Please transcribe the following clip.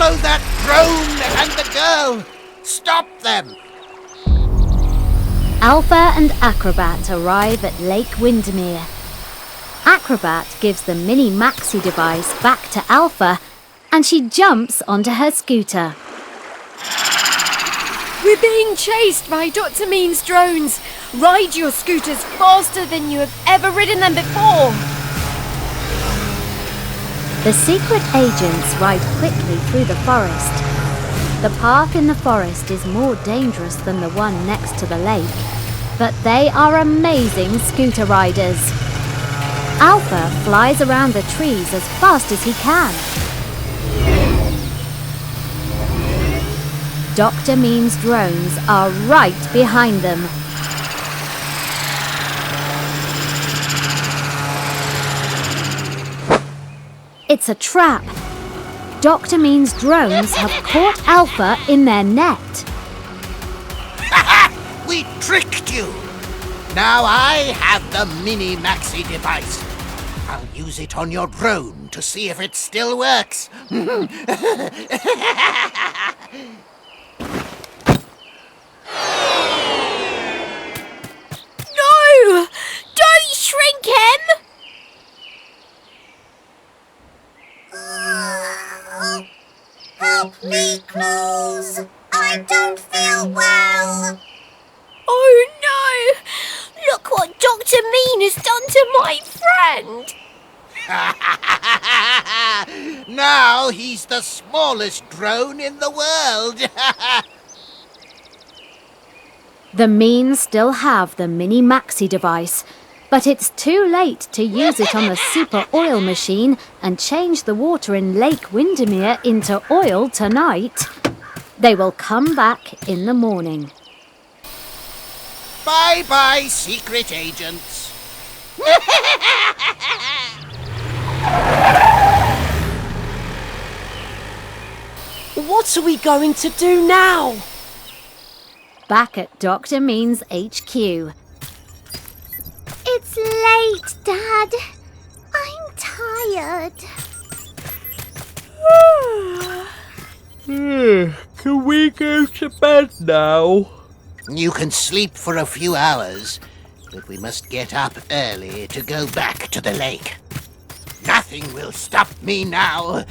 Follow that drone and the girl! Stop them! Alpha and Acrobat arrive at Lake Windermere. Acrobat gives the mini maxi device back to Alpha and she jumps onto her scooter. We're being chased by Dr. Mean's drones. Ride your scooters faster than you have ever ridden them before. The secret agents ride quickly through the forest. The path in the forest is more dangerous than the one next to the lake, but they are amazing scooter riders. Alpha flies around the trees as fast as he can. Dr. Mean's drones are right behind them. It's a trap. Dr. Mean's drones have caught Alpha in their net. We tricked you! Now I have the mini maxi device. I'll use it on your drone to see if it still works. No! Don't shrink him! Help me, Claus! I don't feel well! Oh no! Look what Dr. Mean has done to my friend! Now he's the smallest drone in the world. The Means still have the mini maxi device, but it's too late to use it on the super oil machine and change the water in Lake Windermere into oil tonight. They will come back in the morning. Bye-bye, secret agents. What are we going to do now? Back at Dr. Mean's HQ. It's late, Dad. I'm tired. Can we go to bed now? You can sleep for a few hours, but we must get up early to go back to the lake. Nothing will stop me now.